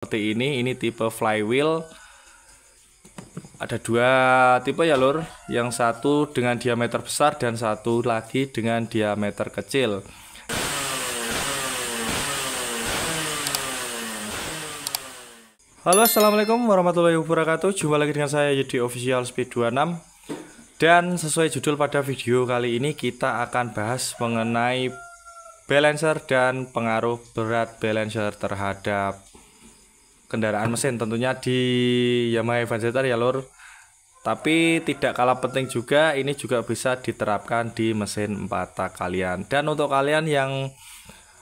Seperti ini tipe flywheel. Ada dua tipe ya lur, yang satu dengan diameter besar dan satu lagi dengan diameter kecil. Halo, assalamualaikum warahmatullahi wabarakatuh. Jumpa lagi dengan saya Yudi Official Speed 26. Dan sesuai judul pada video kali ini, kita akan bahas mengenai balancer dan pengaruh berat balancer terhadap kendaraan mesin, tentunya di Yamaha Evanzer ya lur. Tapi tidak kalah penting juga, ini juga bisa diterapkan di mesin 4 tak kalian. Dan untuk kalian yang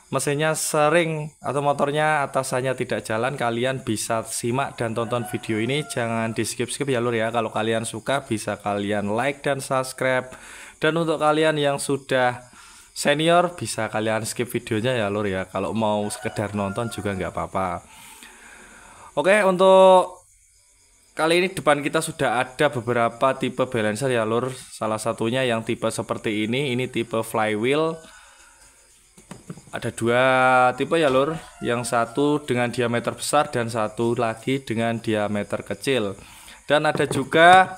mesinnya sering atau motornya atasannya tidak jalan, kalian bisa simak dan tonton video ini, jangan di skip-skip ya lur ya. Kalau kalian suka bisa kalian like dan subscribe. Dan untuk kalian yang sudah senior bisa kalian skip videonya ya lur ya. Kalau mau sekedar nonton juga nggak apa-apa. Oke, untuk kali ini depan kita sudah ada beberapa tipe balancer ya lur. Salah satunya yang tipe seperti ini tipe flywheel. Ada dua tipe ya lur, yang satu dengan diameter besar dan satu lagi dengan diameter kecil. Dan ada juga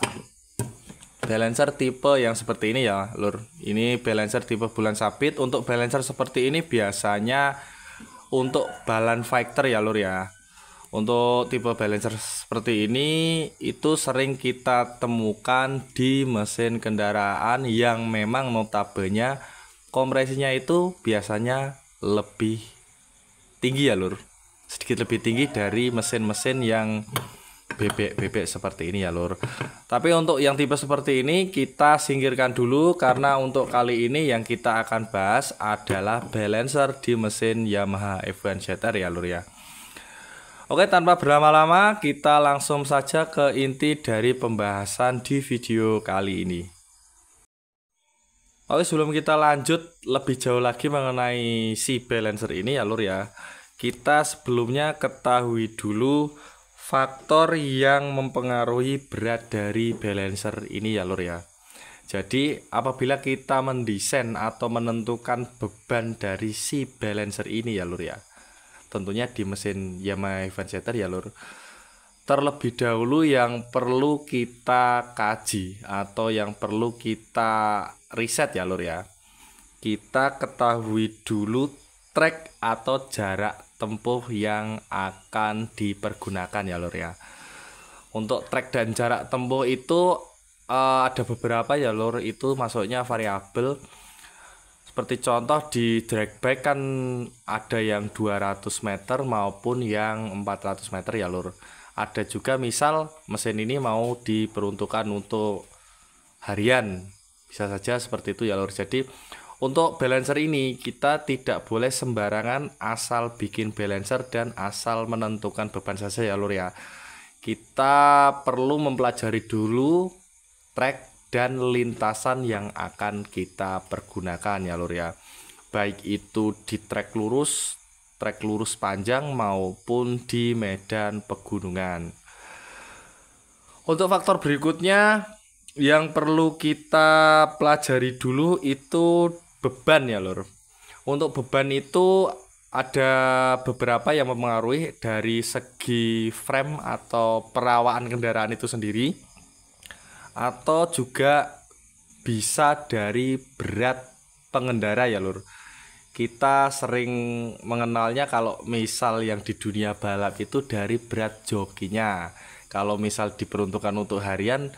balancer tipe yang seperti ini ya lur. Ini balancer tipe bulan sabit. Untuk balancer seperti ini biasanya untuk balance fighter ya lur ya. Untuk tipe balancer seperti ini itu sering kita temukan di mesin kendaraan yang memang notabene kompresinya itu biasanya lebih tinggi ya lur, sedikit lebih tinggi dari mesin-mesin yang bebek seperti ini ya lur. Tapi untuk yang tipe seperti ini kita singkirkan dulu, karena untuk kali ini yang kita akan bahas adalah balancer di mesin Yamaha Evanzer ya lur ya. Oke, tanpa berlama-lama kita langsung saja ke inti dari pembahasan di video kali ini. Oke, sebelum kita lanjut lebih jauh lagi mengenai si balancer ini ya lur ya, kita sebelumnya ketahui dulu faktor yang mempengaruhi berat dari balancer ini ya lur ya. Jadi apabila kita mendesain atau menentukan beban dari si balancer ini ya lur ya, tentunya di mesin Yamaha Evanzer ya lur, terlebih dahulu yang perlu kita kaji atau yang perlu kita riset ya lur ya, kita ketahui dulu trek atau jarak tempuh yang akan dipergunakan ya lur ya. Untuk trek dan jarak tempuh itu ada beberapa ya lur, itu masuknya variabel. Seperti contoh di drag bike kan ada yang 200 meter maupun yang 400 meter ya lur. Ada juga misal mesin ini mau diperuntukkan untuk harian, bisa saja seperti itu ya lur. Jadi untuk balancer ini kita tidak boleh sembarangan asal bikin balancer dan asal menentukan beban saja ya lur ya. Kita perlu mempelajari dulu trek dan lintasan yang akan kita pergunakan ya lur ya, baik itu di trek lurus panjang maupun di medan pegunungan. Untuk faktor berikutnya yang perlu kita pelajari dulu itu beban ya lur. Untuk beban itu ada beberapa yang mempengaruhi dari segi frame atau perawaan kendaraan itu sendiri, atau juga bisa dari berat pengendara ya lur. Kita sering mengenalnya kalau misal yang di dunia balap itu dari berat jokinya. Kalau misal diperuntukkan untuk harian,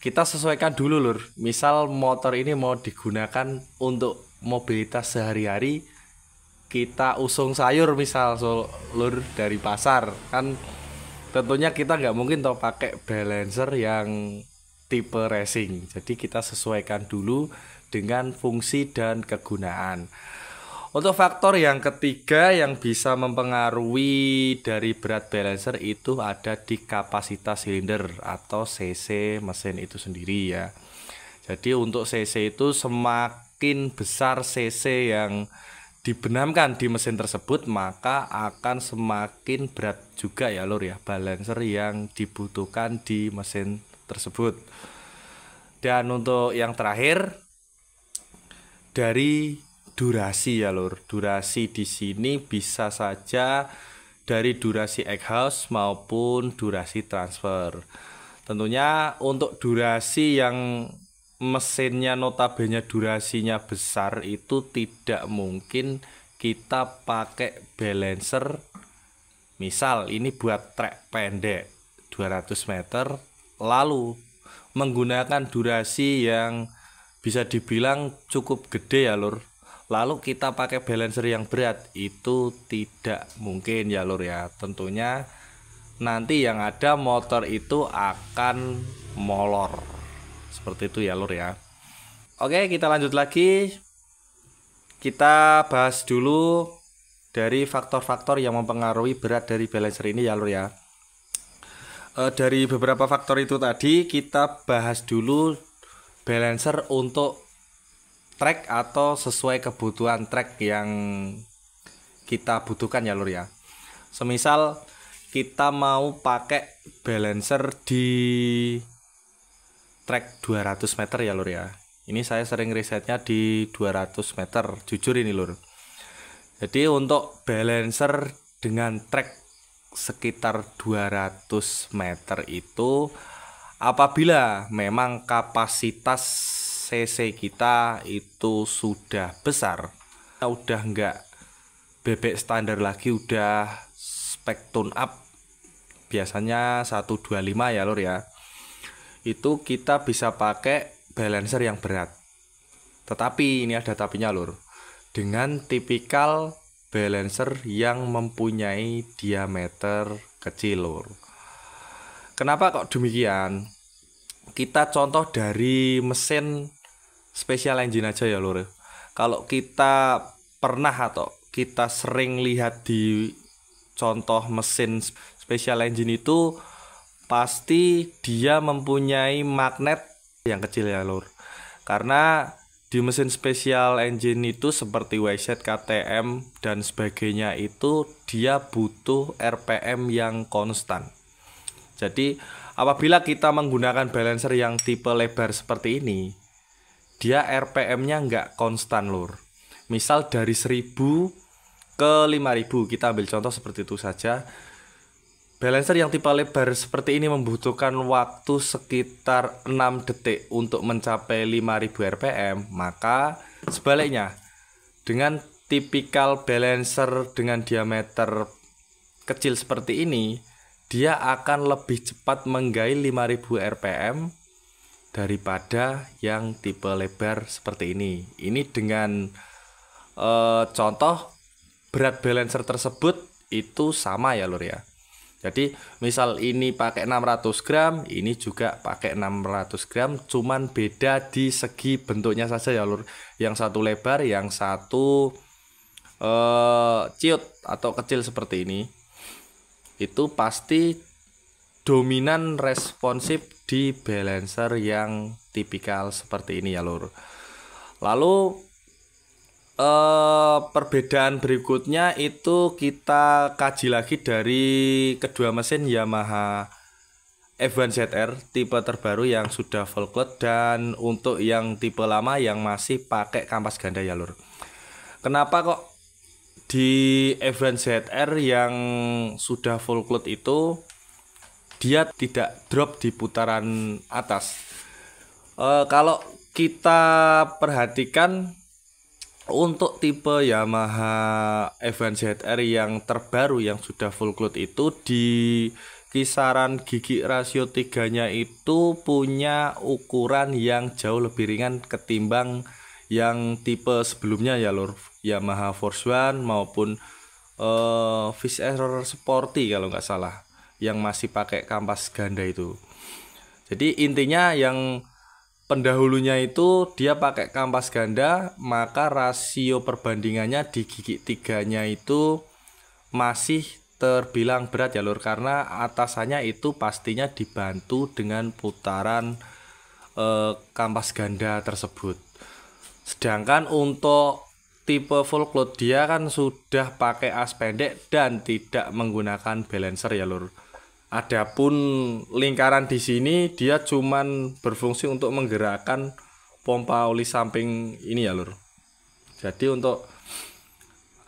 kita sesuaikan dulu lur. Misal motor ini mau digunakan untuk mobilitas sehari-hari, kita usung sayur misal lur dari pasar, kan tentunya kita nggak mungkin toh pakai balancer yang tipe racing. Jadi kita sesuaikan dulu dengan fungsi dan kegunaan. Untuk faktor yang ketiga yang bisa mempengaruhi dari berat balancer itu ada di kapasitas silinder atau cc mesin itu sendiri ya. Jadi untuk cc itu semakin besar cc yang dibenamkan di mesin tersebut, maka akan semakin berat juga ya lur ya balancer yang dibutuhkan di mesin tersebut. Dan untuk yang terakhir dari durasi ya lur. Durasi di sini bisa saja dari durasi exhaust maupun durasi transfer. Tentunya untuk durasi yang mesinnya notabene durasinya besar itu tidak mungkin kita pakai balancer. Misal ini buat trek pendek 200 meter, lalu menggunakan durasi yang bisa dibilang cukup gede ya lur, lalu kita pakai balancer yang berat, itu tidak mungkin ya lur ya. Tentunya nanti yang ada motor itu akan molor seperti itu ya lur ya. Oke, kita lanjut lagi. Kita bahas dulu dari faktor-faktor yang mempengaruhi berat dari balancer ini ya lur ya. Dari beberapa faktor itu tadi kita bahas dulu balancer untuk trek atau sesuai kebutuhan trek yang kita butuhkan ya lur ya. Semisal kita mau pakai balancer di trek 200 meter ya lur ya. Ini saya sering risetnya di 200 meter, jujur ini lur. Jadi untuk balancer dengan trek sekitar 200 meter itu, apabila memang kapasitas cc kita itu sudah besar, udah enggak bebek standar lagi, udah spek tune up, biasanya 125 ya lur ya, itu kita bisa pakai balancer yang berat. Tetapi ini ada tapinya lur, dengan tipikal balancer yang mempunyai diameter kecil lur. Kenapa kok demikian? Kita contoh dari mesin special engine aja ya lur. Kalau kita pernah atau kita sering lihat di contoh mesin special engine itu, pasti dia mempunyai magnet yang kecil ya lur. Karena di mesin special engine itu seperti YZ, KTM dan sebagainya itu dia butuh RPM yang konstan. Jadi apabila kita menggunakan balancer yang tipe lebar seperti ini, dia RPM-nya nggak konstan lur. Misal dari 1000 ke 5000, kita ambil contoh seperti itu saja. Balancer yang tipe lebar seperti ini membutuhkan waktu sekitar 6 detik untuk mencapai 5000 rpm. Maka sebaliknya, dengan tipikal balancer dengan diameter kecil seperti ini, dia akan lebih cepat menggain 5000 rpm daripada yang tipe lebar seperti ini. Ini dengan contoh berat balancer tersebut itu sama ya lur ya. Jadi misal ini pakai 600 gram, ini juga pakai 600 gram, cuman beda di segi bentuknya saja ya lur. Yang satu lebar, yang satu ciut atau kecil seperti ini. Itu pasti dominan responsif di balancer yang tipikal seperti ini ya lur. Lalu perbedaan berikutnya itu kita kaji lagi dari kedua mesin Yamaha F1ZR tipe terbaru yang sudah full cloth, dan untuk yang tipe lama yang masih pakai kampas ganda ya lur. Kenapa kok di F1ZR yang sudah full cloth itu dia tidak drop di putaran atas? Kalau kita perhatikan, untuk tipe Yamaha F1ZR yang terbaru yang sudah full cloth itu di kisaran gigi rasio 3-nya itu punya ukuran yang jauh lebih ringan ketimbang yang tipe sebelumnya ya lur, Yamaha Force One maupun Fish Air Sporty kalau nggak salah, yang masih pakai kampas ganda itu. Jadi intinya yang pendahulunya itu dia pakai kampas ganda, maka rasio perbandingannya di gigi 3-nya itu masih terbilang berat ya lur, karena atasannya itu pastinya dibantu dengan putaran kampas ganda tersebut. Sedangkan untuk tipe full cloth dia kan sudah pakai as pendek dan tidak menggunakan balancer ya lur. Adapun lingkaran di sini dia cuman berfungsi untuk menggerakkan pompa oli samping ini ya lur. Jadi untuk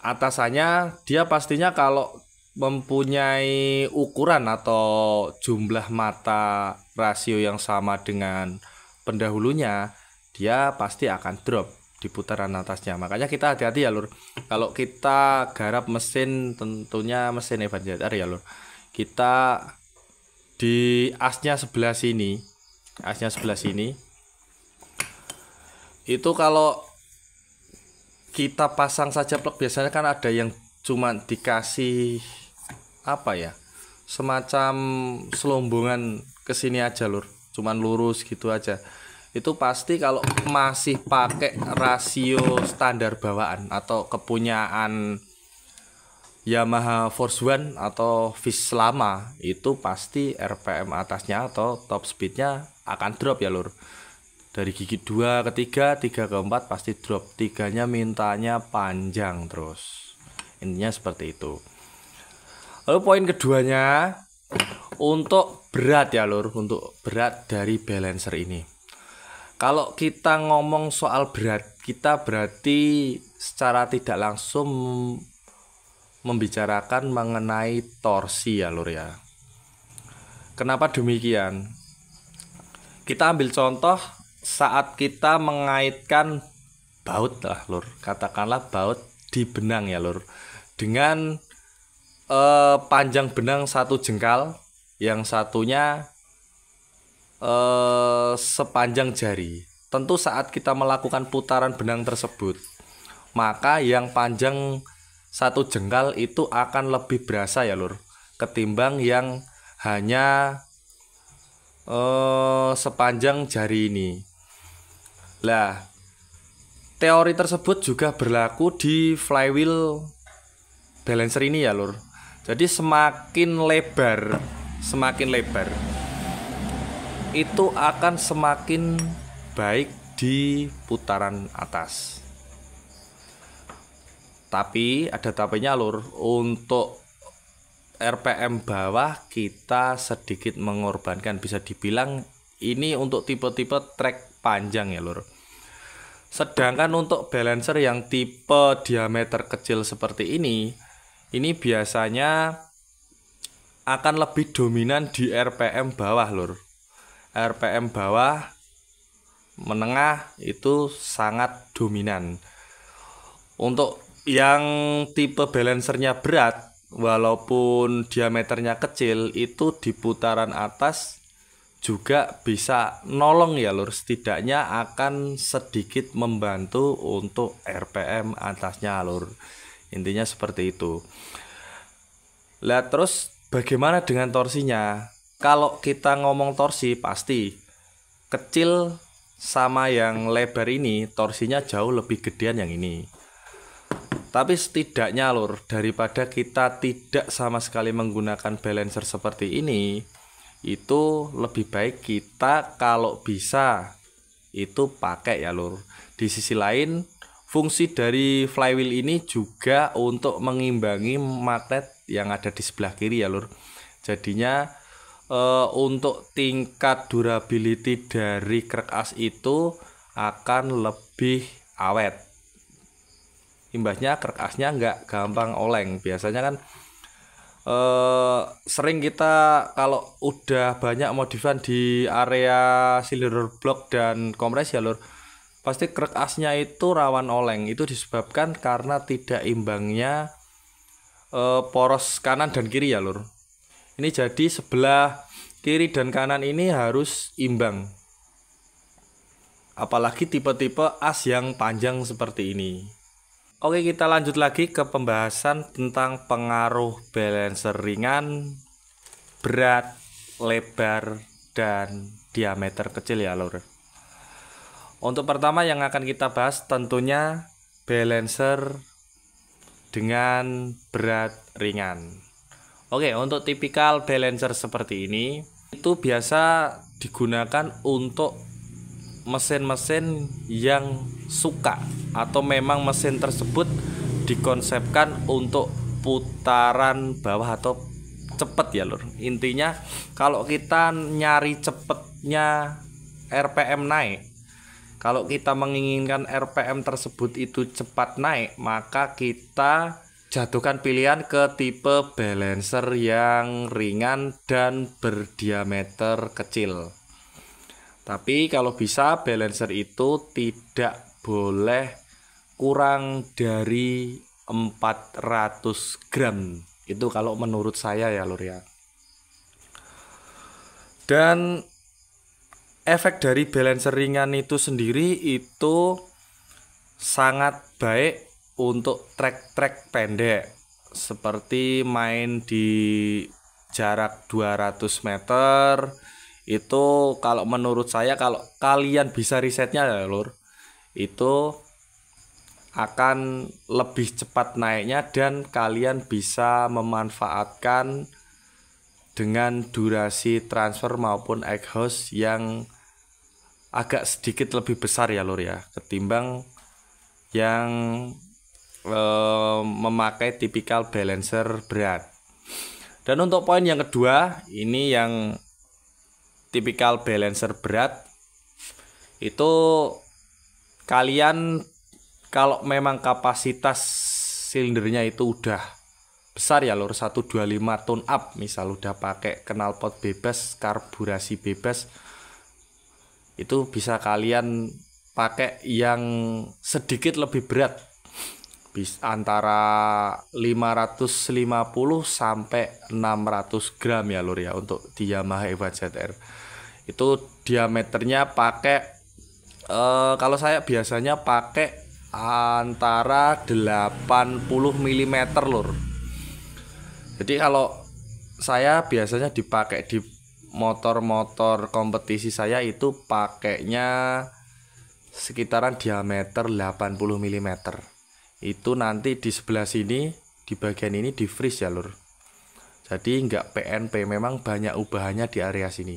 atasannya dia pastinya kalau mempunyai ukuran atau jumlah mata rasio yang sama dengan pendahulunya, dia pasti akan drop di putaran atasnya. Makanya kita hati-hati ya lur. Kalau kita garap mesin, tentunya mesin Evan ya lur, kita di asnya sebelah sini, itu kalau kita pasang saja plug, biasanya kan ada yang cuma dikasih apa ya, semacam selombongan ke sini aja lur, cuman lurus gitu aja. Itu pasti kalau masih pakai rasio standar bawaan atau kepunyaan Yamaha Force One atau Fish lama, itu pasti RPM atasnya atau top speednya akan drop ya lur. Dari gigi 2 ke 3, 3 ke 4 pasti drop. 3-nya mintanya panjang terus. Intinya seperti itu. Lalu poin keduanya, untuk berat ya lur, untuk berat dari balancer ini. Kalau kita ngomong soal berat, kita berarti secara tidak langsung membicarakan mengenai torsi ya lur ya. Kenapa demikian? Kita ambil contoh saat kita mengaitkan baut lah lur, katakanlah baut di benang ya lur, dengan panjang benang 1 jengkal, yang satunya sepanjang jari. Tentu saat kita melakukan putaran benang tersebut, maka yang panjang 1 jengkal itu akan lebih berasa ya lur, ketimbang yang hanya sepanjang jari ini. Lah, teori tersebut juga berlaku di flywheel balancer ini ya lur. Jadi semakin lebar itu akan semakin baik di putaran atas. Tapi ada tapinya lur, untuk RPM bawah kita sedikit mengorbankan, bisa dibilang ini untuk tipe-tipe trek panjang ya lur. Sedangkan untuk balancer yang tipe diameter kecil seperti ini biasanya akan lebih dominan di RPM bawah lur. RPM bawah menengah itu sangat dominan. Untuk yang tipe balancernya berat, walaupun diameternya kecil, itu di putaran atas juga bisa nolong ya lur, setidaknya akan sedikit membantu untuk RPM atasnya lur. Intinya seperti itu. Lah terus bagaimana dengan torsinya? Kalau kita ngomong torsi, pasti kecil sama yang lebar ini torsinya jauh lebih gedean yang ini. Tapi setidaknya lur, daripada kita tidak sama sekali menggunakan balancer seperti ini, itu lebih baik kita kalau bisa itu pakai ya lur. Di sisi lain, fungsi dari flywheel ini juga untuk mengimbangi magnet yang ada di sebelah kiri ya lur. Jadinya untuk tingkat durability dari krek as itu akan lebih awet. Imbasnya krek asnya nggak gampang oleng. Biasanya kan sering kita kalau udah banyak modifan di area cylinder block dan kompres ya lur, pasti krek asnya itu rawan oleng. Itu disebabkan karena tidak imbangnya poros kanan dan kiri ya lur. Ini jadi sebelah kiri dan kanan ini harus imbang, apalagi tipe-tipe as yang panjang seperti ini. Oke, kita lanjut lagi ke pembahasan tentang pengaruh balancer ringan, berat, lebar, dan diameter kecil ya lur. Untuk pertama yang akan kita bahas tentunya balancer dengan berat ringan. Oke, untuk tipikal balancer seperti ini itu biasa digunakan untuk mesin-mesin yang suka atau memang mesin tersebut dikonsepkan untuk putaran bawah atau cepet ya lur. Intinya kalau kita nyari cepetnya RPM naik, kalau kita menginginkan RPM tersebut itu cepat naik, maka kita jatuhkan pilihan ke tipe balancer yang ringan dan berdiameter kecil. Tapi kalau bisa balancer itu tidak boleh kurang dari 400 gram. Itu kalau menurut saya ya lur ya. Dan efek dari balancer ringan itu sendiri itu sangat baik untuk trek-trek pendek, seperti main di jarak 200 meter. Itu kalau menurut saya, kalau kalian bisa risetnya ya lur, itu akan lebih cepat naiknya dan kalian bisa memanfaatkan dengan durasi transfer maupun exhaust yang agak sedikit lebih besar ya lur ya, ketimbang yang memakai tipikal balancer berat. Dan untuk poin yang kedua, ini yang tipikal balancer berat, itu kalian kalau memang kapasitas silindernya itu udah besar ya lur, 125 tone up, misal udah pakai knalpot bebas, karburasi bebas, itu bisa kalian pakai yang sedikit lebih berat, antara 550 sampai 600 gram ya lur ya, untuk di Yamaha Evan ZR. Itu diameternya pakai kalau saya biasanya pakai antara 80 mm lur. Jadi kalau saya biasanya dipakai di motor-motor kompetisi, saya itu pakainya sekitaran diameter 80 mm. Itu nanti di sebelah sini, di bagian ini di freeze ya lur. Jadi nggak PNP, memang banyak ubahannya di area sini.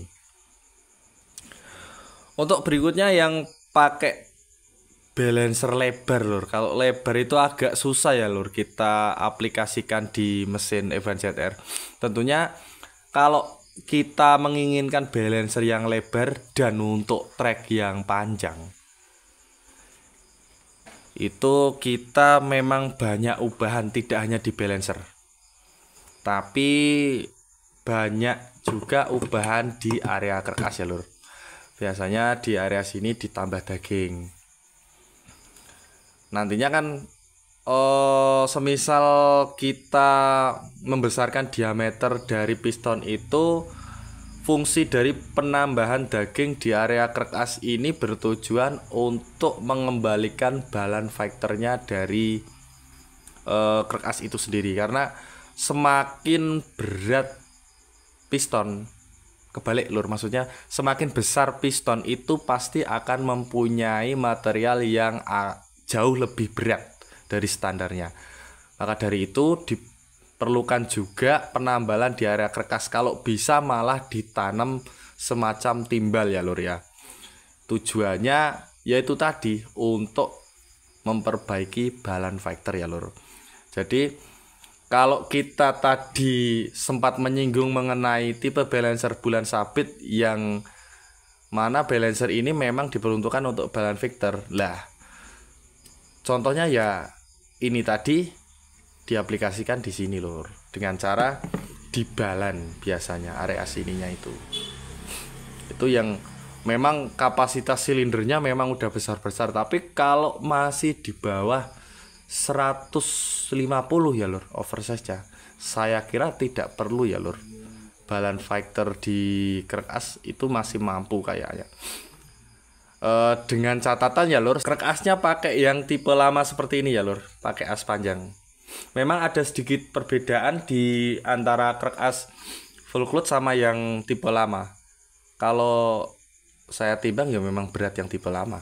Untuk berikutnya yang pakai balancer lebar lur. Kalau lebar itu agak susah ya lur kita aplikasikan di mesin Evan ZR. Tentunya kalau kita menginginkan balancer yang lebar dan untuk trek yang panjang, itu kita memang banyak ubahan, tidak hanya di balancer, tapi banyak juga ubahan di area karkas ya lur. Biasanya di area sini ditambah daging. Nantinya kan semisal kita membesarkan diameter dari piston itu, fungsi dari penambahan daging di area karkas ini bertujuan untuk mengembalikan balan faktornya dari karkas itu sendiri. Karena semakin berat piston, kebalik lur, maksudnya semakin besar piston itu pasti akan mempunyai material yang jauh lebih berat dari standarnya. Maka dari itu diperlukan juga penambalan di area karkas. Kalau bisa malah ditanam semacam timbal ya lur ya. Tujuannya yaitu tadi untuk memperbaiki balan faktor ya lur. Jadi kalau kita tadi sempat menyinggung mengenai tipe balancer bulan sabit, yang mana balancer ini memang diperuntukkan untuk balan faktor. Lah, contohnya ya ini tadi diaplikasikan di sini lur, dengan cara dibalan biasanya area sininya itu. Itu yang memang kapasitas silindernya memang udah besar-besar, tapi kalau masih di bawah 150 ya lur, oversize ya, saya kira tidak perlu ya lur. Balan faktor di karkas itu masih mampu kayaknya. Dengan catatan ya lur, karkasnya pakai yang tipe lama seperti ini ya lur, pakai as panjang. Memang ada sedikit perbedaan di antara karkas full cloth sama yang tipe lama. Kalau saya timbang ya memang berat yang tipe lama.